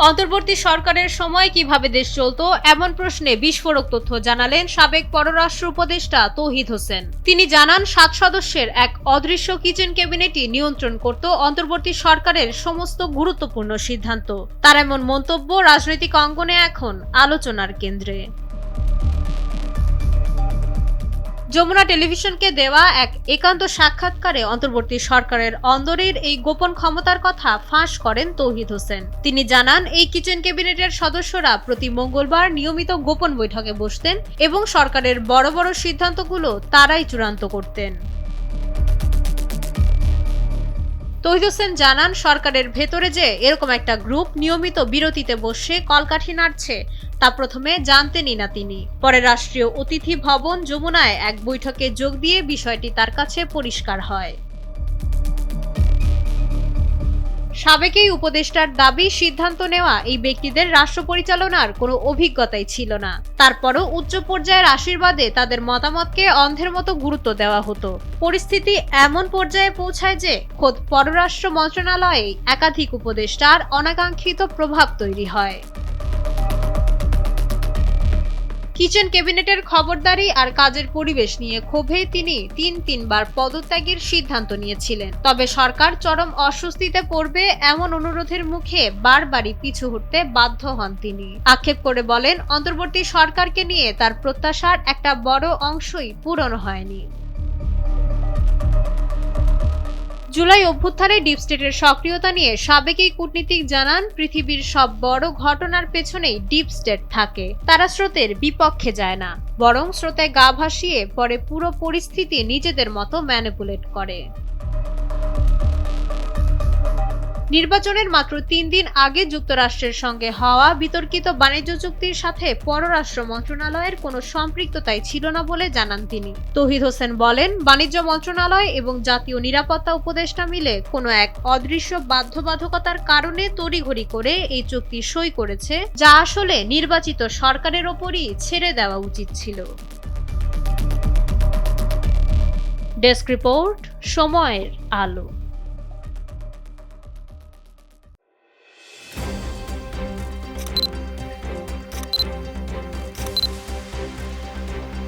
অন্তর্বর্তী সরকারের সময় কিভাবে দেশ চলতো এমন প্রশ্নে বিস্ফোরক তথ্য জানালেন সাবেক পররাষ্ট্র উপদেষ্টা তৌহিদ হোসেন। তিনি জানান ৭ সদস্যের এক অদৃশ্য কিচেন ক্যাবিনেটই নিয়ন্ত্রণ করত অন্তর্বর্তী সরকারের সমস্ত গুরুত্বপূর্ণ সিদ্ধান্ত। তার এমন মন্তব্য রাজনৈতিক অঙ্গনে এখন আলোচনার কেন্দ্রে। যমুনা টেলিভিশনকে দেওয়া এক একান্ত সাক্ষাৎকারে অন্তর্বর্তী সরকারের অন্দরের এই গোপন ক্ষমতার কথা ফাঁস করেন তৌহিদ হোসেন। তিনি জানান, এই কিচেন ক্যাবিনেটের সদস্যরা প্রতি মঙ্গলবার নিয়মিত গোপন বৈঠকে বসতেন এবং সরকারের বড় বড় সিদ্ধান্তগুলো তারাই চূড়ান্ত করতেন। তৌহিদ হোসেন জানান, সরকারের ভেতরে যে এরকম একটা গ্রুপ নিয়মিত বিরতিতে বসে কলকাঠি নাড়ছে তা প্রথমে জানতেনই না তিনি। পরে রাষ্ট্রীয় অতিথি ভবন যমুনায় এক বৈঠকে যোগ দিয়ে বিষয়টি তার কাছে পরিষ্কার হয়। সাবেক এই উপদেষ্টার দাবি, সিদ্ধান্ত নেওয়া এই ব্যক্তিদের রাষ্ট্র পরিচালনার কোনো অভিজ্ঞতাই ছিল না। তারপরও উচ্চ পর্যায়ের আশীর্বাদে তাদের মতামতকে অন্ধের মতো গুরুত্ব দেওয়া হতো। পরিস্থিতি এমন পর্যায়ে পৌঁছায় যে খোদ পররাষ্ট্র মন্ত্রণালয়ে একাধিক উপদেষ্টার অনাকাঙ্ক্ষিত প্রভাব তৈরি হয়। কিচেন ক্যাবিনেটের খবরদারি আর কাজের পরিবেশ নিয়ে ক্ষোভে তিনি তিনবার পদত্যাগের সিদ্ধান্ত নিয়েছিলেন। তবে সরকার চরম অস্বস্তিতে পড়বে এমন অনুরোধের মুখে বারবারই পিছু হটতে বাধ্য হন তিনি। আক্ষেপ করে বলেন, অন্তর্বর্তী সরকারকে নিয়ে তার প্রত্যাশার একটা বড় অংশই পূরণ হয়নি। জুলাই অভ্যুত্থানে ডিপ স্টেটের সক্রিয়তা নিয়ে সাবেক এই কূটনীতিক জানান, পৃথিবীর সব বড় ঘটনার পেছনেই ডিপ স্টেট থাকে। তারা স্রোতের বিপক্ষে যায় না, বরং স্রোতে গা ভাসিয়ে পরে পুরো পরিস্থিতি নিজেদের মতো ম্যানিপুলেট করে। নির্বাচনের মাত্র ৩ দিন আগে যুক্তরাষ্ট্রের সঙ্গে হওয়া বিতর্কিত বাণিজ্য চুক্তির সাথে পররাষ্ট্র মন্ত্রণালয়ের কোনো সম্পৃক্ততাই ছিল না বলে জানান তিনি। তৌহিদ হোসেন বলেন, বাণিজ্য মন্ত্রণালয় এবং জাতীয় নিরাপত্তা উপদেষ্টা মিলে কোনো এক অদৃশ্য বাধ্যবাধকতার কারণে তড়িঘড়ি করে এই চুক্তি সই করেছে, যা আসলে নির্বাচিত সরকারের ওপরই ছেড়ে দেওয়া উচিত ছিল। ডেস্ক রিপোর্ট, সময়ের আলো।